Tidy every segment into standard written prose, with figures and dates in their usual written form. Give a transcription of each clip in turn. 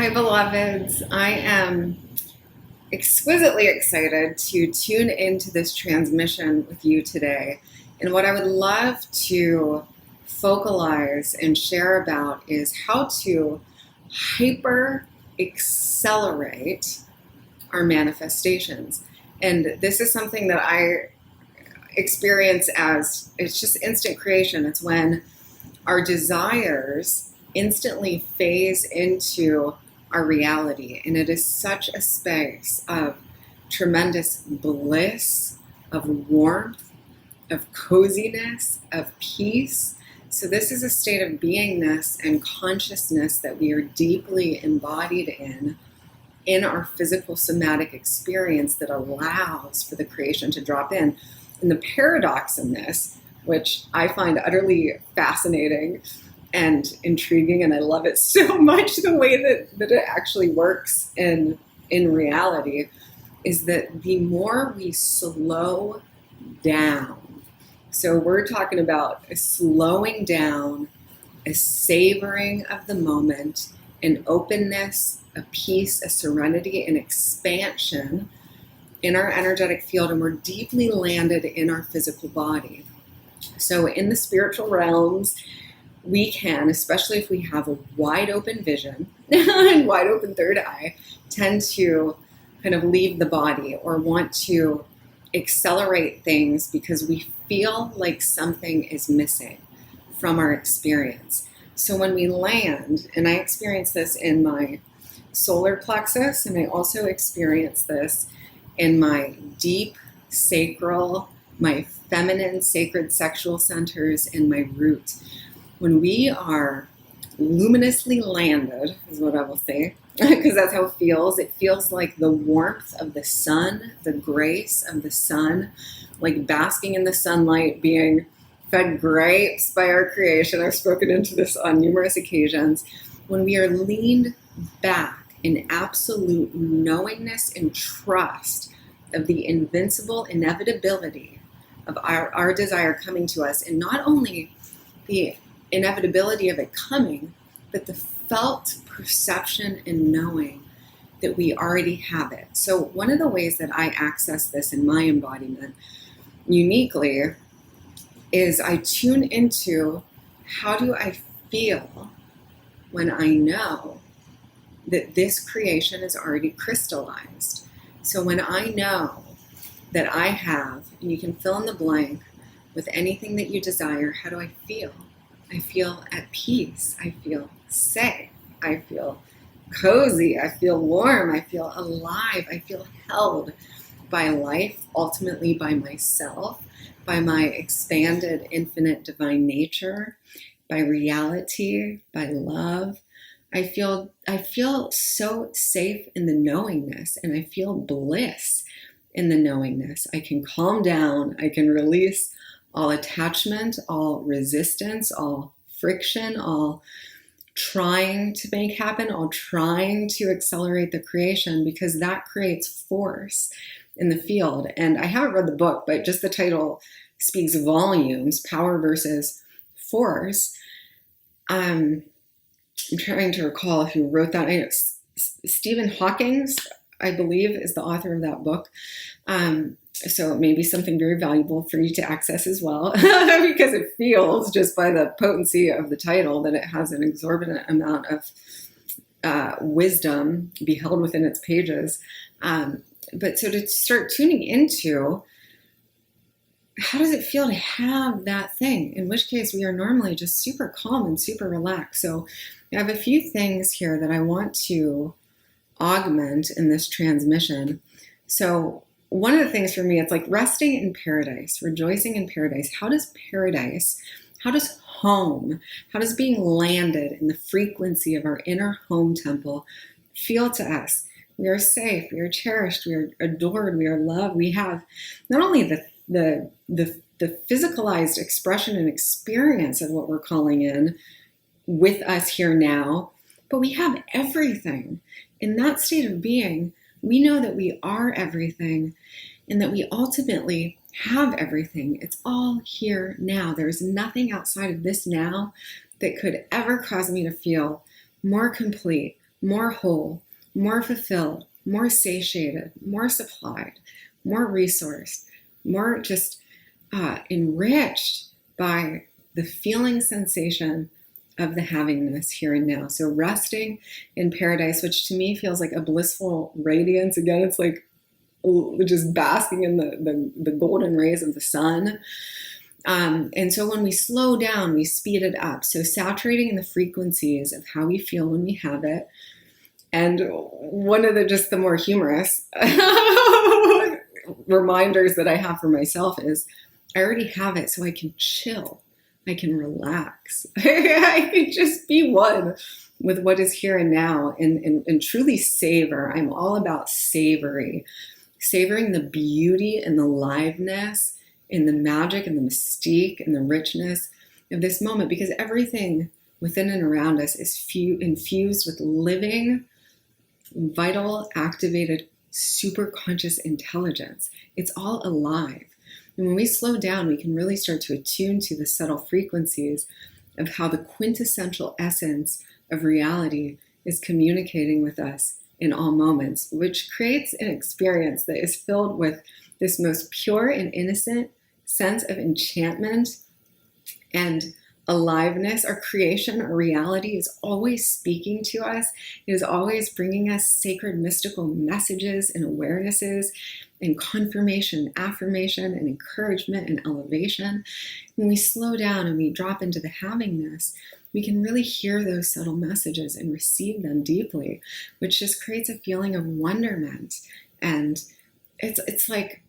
Hi, beloveds. I am exquisitely excited to tune into this transmission with you today. And what I would love to focalize and share about is how to hyper accelerate our manifestations. And this is something that I experience as it's just instant creation. It's when our desires instantly phase into our reality. And it is such a space of tremendous bliss, of warmth, of coziness, of peace. So this is a state of beingness and consciousness that we are deeply embodied in our physical somatic experience that allows for the creation to drop in. And the paradox in this, which I find utterly fascinating and intriguing, and I love it so much, the way that it actually works in reality, is that the more we slow down, so we're talking about a slowing down, a savoring of the moment, an openness, a peace, a serenity, an expansion in our energetic field, and we're deeply landed in our physical body. So in the spiritual realms, we can, especially if we have a wide open vision and wide open third eye, tend to kind of leave the body or want to accelerate things because we feel like something is missing from our experience. So when we land, and I experience this in my solar plexus, and I also experience this in my deep sacral, my feminine sacred sexual centers, and my root. When we are luminously landed, is what I will say, because that's how it feels. It feels like the warmth of the sun, the grace of the sun, like basking in the sunlight, being fed grapes by our creation. I've spoken into this on numerous occasions. When we are leaned back in absolute knowingness and trust of the invincible inevitability of our desire coming to us, and not only the inevitability of it coming, but the felt perception and knowing that we already have it. So one of the ways that I access this in my embodiment uniquely is I tune into how do I feel when I know that this creation is already crystallized. So when I know that I have, and you can fill in the blank with anything that you desire, how do I feel? I feel at peace. I feel safe. I feel cozy. I feel warm. I feel alive. I feel held by life, ultimately by myself, by my expanded, infinite, divine nature, by reality, by love. I feel so safe in the knowingness, and I feel bliss in the knowingness. I can calm down. I can release all attachment, all resistance, all friction, all trying to make happen, all trying to accelerate the creation, because that creates force in the field. And I haven't read the book, but just the title speaks volumes, power versus force. I'm trying to recall who wrote that. I know Stephen Hawking, I believe, is the author of that book. So it may be something very valuable for you to access as well, because it feels, just by the potency of the title, that it has an exorbitant amount of wisdom beheld within its pages. But so to start tuning into, how does it feel to have that thing? In which case we are normally just super calm and super relaxed. So I have a few things here that I want to augment in this transmission. So one of the things for me, it's like resting in paradise, rejoicing in paradise. How does paradise, how does home, how does being landed in the frequency of our inner home temple feel to us? We are safe, we are cherished, we are adored, we are loved. We have not only the physicalized expression and experience of what we're calling in with us here now, but we have everything. In that state of being, we know that we are everything and that we ultimately have everything. It's all here now. There's nothing outside of this now that could ever cause me to feel more complete, more whole, more fulfilled, more satiated, more supplied, more resourced, more just enriched by the feeling sensation of the havingness here and now. So resting in paradise, which to me feels like a blissful radiance. Again, it's like just basking in the golden rays of the sun. And so when we slow down, we speed it up. So saturating in the frequencies of how we feel when we have it. And one of the more humorous reminders that I have for myself is I already have it, so I can chill. I can relax. I can just be one with what is here and now and truly savor. I'm all about savoring the beauty and the liveness and the magic and the mystique and the richness of this moment, because everything within and around us is infused with living, vital, activated, super conscious intelligence. It's all alive. And when we slow down, we can really start to attune to the subtle frequencies of how the quintessential essence of reality is communicating with us in all moments, which creates an experience that is filled with this most pure and innocent sense of enchantment and aliveness. Our creation, our reality is always speaking to us. It is always bringing us sacred mystical messages and awarenesses and confirmation, affirmation, and encouragement and elevation. When we slow down and we drop into the havingness, we can really hear those subtle messages and receive them deeply, which just creates a feeling of wonderment. And it's like,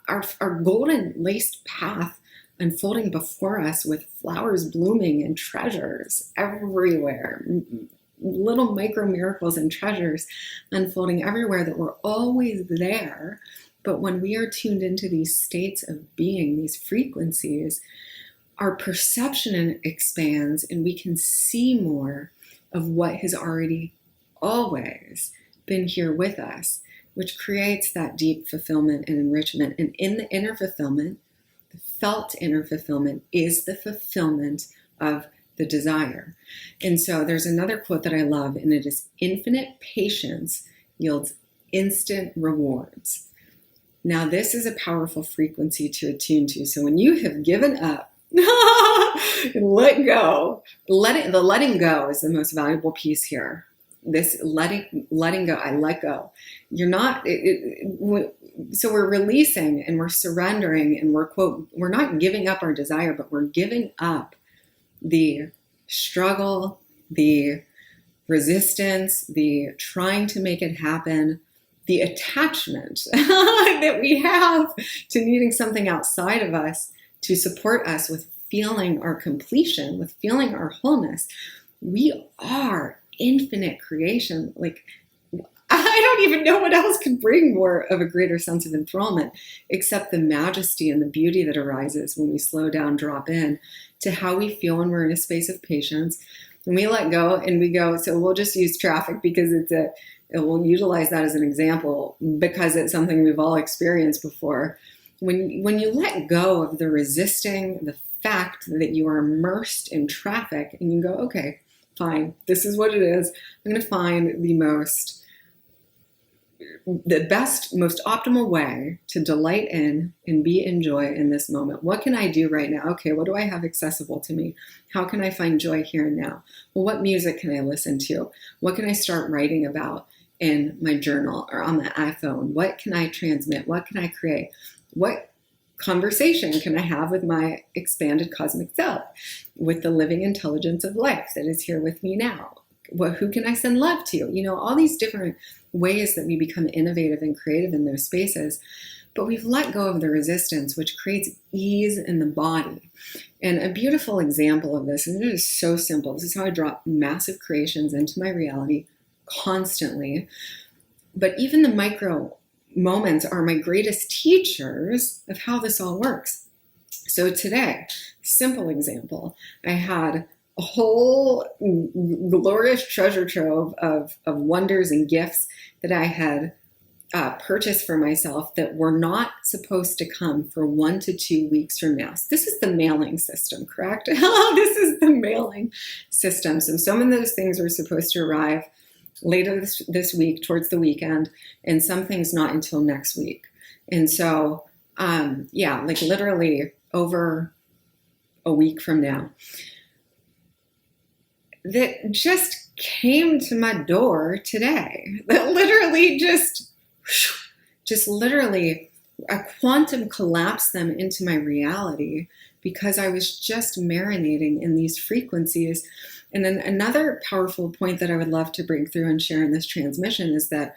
our golden laced path unfolding before us with flowers blooming and treasures everywhere, little micro miracles and treasures unfolding everywhere that were always there. But when we are tuned into these states of being, these frequencies, our perception expands and we can see more of what has already always been here with us, which creates that deep fulfillment and enrichment. And in the inner fulfillment, the felt inner fulfillment is the fulfillment of the desire. And so there's another quote that I love, and it is, "Infinite patience yields instant rewards." Now, this is a powerful frequency to attune to. So when you have given up, let go. The letting go is the most valuable piece here. This letting go, I let go. You're not, so we're releasing and we're surrendering and we're not giving up our desire, but we're giving up the struggle, the resistance, the trying to make it happen, the attachment that we have to needing something outside of us to support us with feeling our completion, with feeling our wholeness. We are infinite creation. Like, I don't even know what else could bring more of a greater sense of enthrallment except the majesty and the beauty that arises when we slow down, drop in to how we feel when we're in a space of patience. When we let go and we go, so we'll just use traffic because we'll utilize that as an example because it's something we've all experienced before. When you let go of the resisting, the fact that you are immersed in traffic and you go, okay, fine, this is what it is. I'm going to find the best, most optimal way to delight in and be in joy in this moment. What can I do right now? Okay, what do I have accessible to me? How can I find joy here and now? Well, what music can I listen to? What can I start writing about in my journal or on the iPhone? What can I transmit? What can I create? What conversation can I have with my expanded cosmic self, with the living intelligence of life that is here with me now? Who can I send love to? All these different ways that we become innovative and creative in those spaces. But we've let go of the resistance, which creates ease in the body. And a beautiful example of this, and it is so simple. This is how I drop massive creations into my reality constantly. But even the micro moments are my greatest teachers of how this all works. So today, simple example, I had a whole glorious treasure trove of wonders and gifts that I had purchase for myself that were not supposed to come for 1 to 2 weeks from now. So this is the mailing system, correct? This is the mailing system. So some of those things were supposed to arrive later this week, towards the weekend, and some things not until next week. And so, like literally over a week from now, that just came to my door today. That literally just literally a quantum collapsed them into my reality because I was just marinating in these frequencies. And then another powerful point that I would love to bring through and share in this transmission is that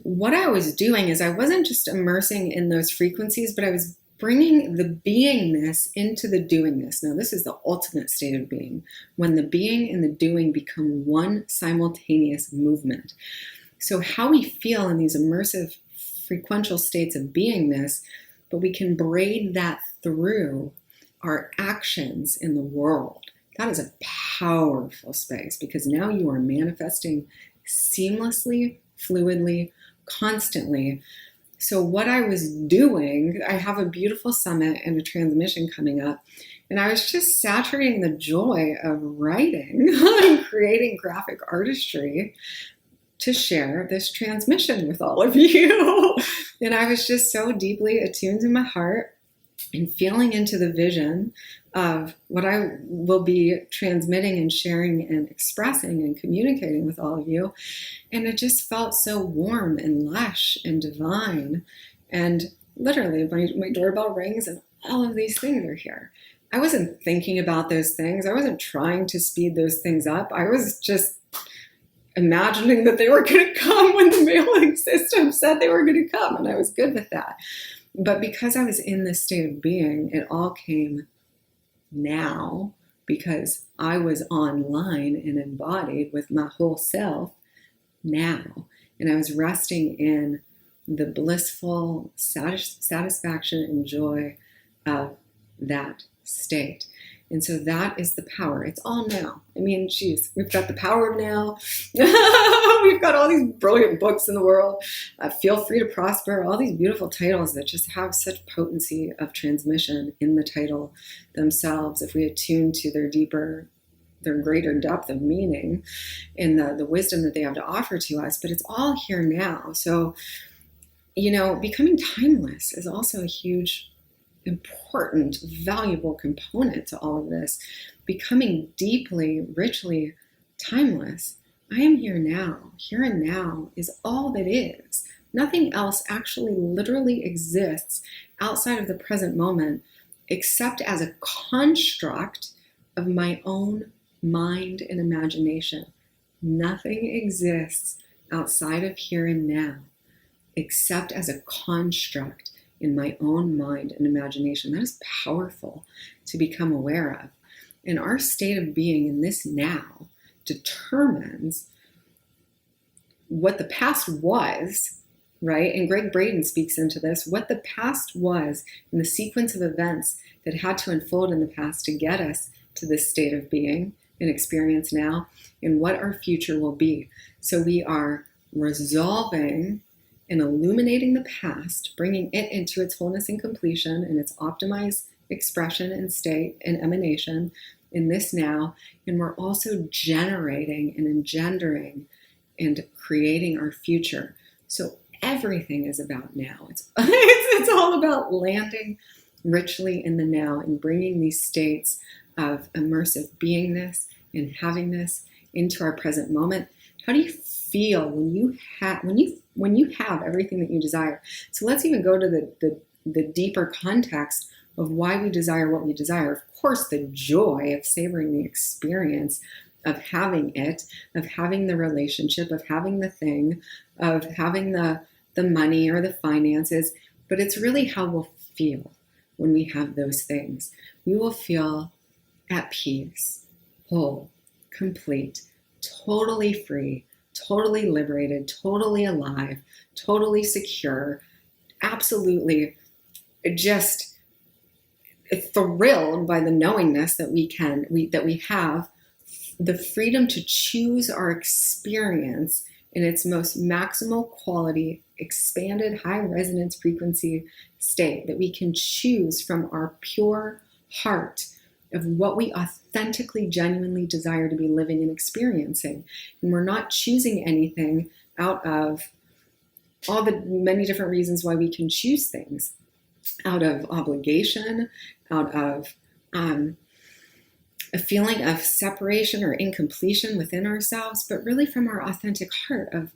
what I was doing is I wasn't just immersing in those frequencies, but I was bringing the beingness into the doingness. Now, this is the ultimate state of being, when the being and the doing become one simultaneous movement. So how we feel in these immersive frequential states of beingness, but we can braid that through our actions in the world. That is a powerful space because now you are manifesting seamlessly, fluidly, constantly. So what I was doing, I have a beautiful summit and a transmission coming up, and I was just saturating the joy of writing and creating graphic artistry to share this transmission with all of you. And I was just so deeply attuned to my heart and feeling into the vision of what I will be transmitting and sharing and expressing and communicating with all of you. And it just felt so warm and lush and divine. And literally my doorbell rings and all of these things are here. I wasn't thinking about those things. I wasn't trying to speed those things up. I was just imagining that they were going to come when the mailing system said they were going to come. And I was good with that. But because I was in this state of being, it all came now because I was online and embodied with my whole self now. And I was resting in the blissful satisfaction and joy of that state. And so that is the power. It's all now. I mean, geez, we've got the power of now. We've got all these brilliant books in the world. Feel free to prosper. All these beautiful titles that just have such potency of transmission in the title themselves. If we attune to their greater depth of meaning and the wisdom that they have to offer to us, but it's all here now. So, becoming timeless is also a huge, important, valuable component to all of this. Becoming deeply, richly timeless. I am here now. Here and now is all that is. Nothing else actually literally exists outside of the present moment except as a construct of my own mind and imagination. Nothing exists outside of here and now except as a construct in my own mind and imagination. That is powerful to become aware of. And our state of being in this now determines what the past was, right? And Greg Braden speaks into this, what the past was and the sequence of events that had to unfold in the past to get us to this state of being and experience now, and what our future will be. So we are resolving and illuminating the past, bringing it into its wholeness and completion and its optimized expression and state and emanation in this now. And we're also generating and engendering and creating our future. So everything is about now. It's all about landing richly in the now and bringing these states of immersive beingness and havingness into our present moment. How do you feel when you have everything that you desire? So let's even go to the deeper context of why we desire what we desire. Of course, the joy of savoring the experience of having it, of having the relationship, of having the thing, of having the money or the finances. But it's really how we'll feel when we have those things. We will feel at peace, whole, complete, totally free, totally liberated, totally alive, totally secure, absolutely just thrilled by the knowingness that we have the freedom to choose our experience in its most maximal quality expanded high resonance frequency state, that we can choose from our pure heart of what we authentically, genuinely desire to be living and experiencing. And we're not choosing anything out of all the many different reasons why we can choose things, out of obligation, out of a feeling of separation or incompletion within ourselves, but really from our authentic heart, of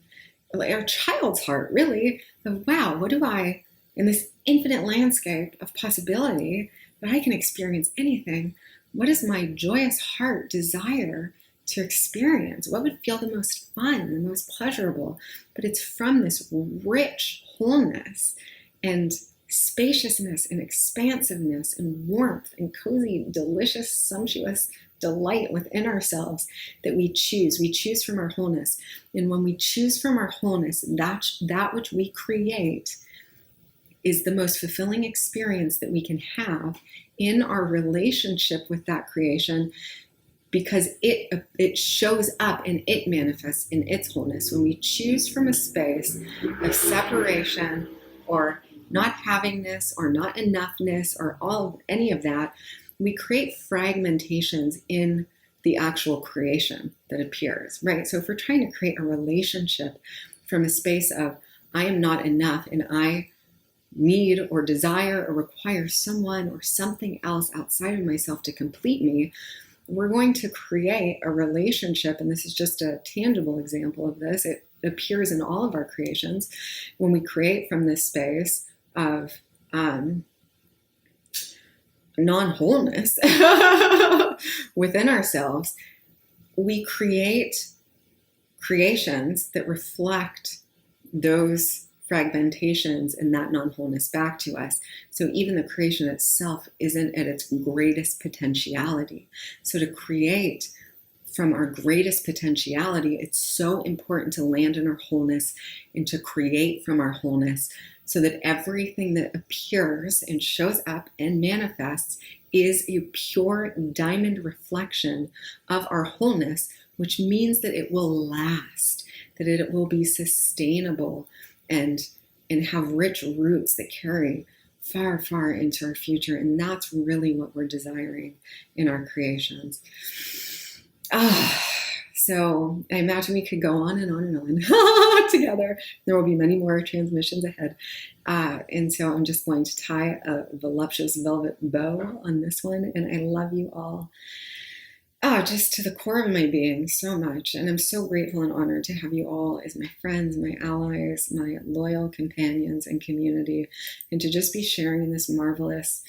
our child's heart, really, of wow, what do I, in this infinite landscape of possibility that I can experience anything, what does my joyous heart desire to experience? What would feel the most fun, the most pleasurable? But it's from this rich wholeness and spaciousness and expansiveness and warmth and cozy, delicious, sumptuous delight within ourselves that we choose. We choose from our wholeness. And when we choose from our wholeness, that which we create is the most fulfilling experience that we can have in our relationship with that creation, because it shows up and it manifests in its wholeness. When we choose from a space of separation or not havingness or not enoughness or any of that, we create fragmentations in the actual creation that appears, right? So if we're trying to create a relationship from a space of I am not enough and I need or desire or require someone or something else outside of myself to complete me, we're going to create a relationship, and this is just a tangible example of this. It appears in all of our creations when we create from this space of non-wholeness within ourselves. We create creations that reflect those fragmentations and that non-wholeness back to us. So even the creation itself isn't at its greatest potentiality. So to create from our greatest potentiality, it's so important to land in our wholeness and to create from our wholeness, so that everything that appears and shows up and manifests is a pure diamond reflection of our wholeness, which means that it will last, that it will be sustainable and have rich roots that carry far, far into our future. And that's really what we're desiring in our creations. So I imagine we could go on and on and on together. There will be many more transmissions ahead. And so I'm just going to tie a voluptuous velvet bow on this one. And I love you all. Just to the core of my being so much. And I'm so grateful and honored to have you all as my friends, my allies, my loyal companions and community, and to just be sharing in this marvelous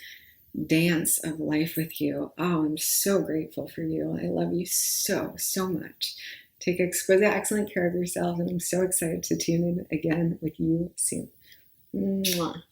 dance of life with you. I'm so grateful for you. I love you so, so much. Take exquisite, excellent care of yourself, and I'm so excited to tune in again with you soon. Mwah.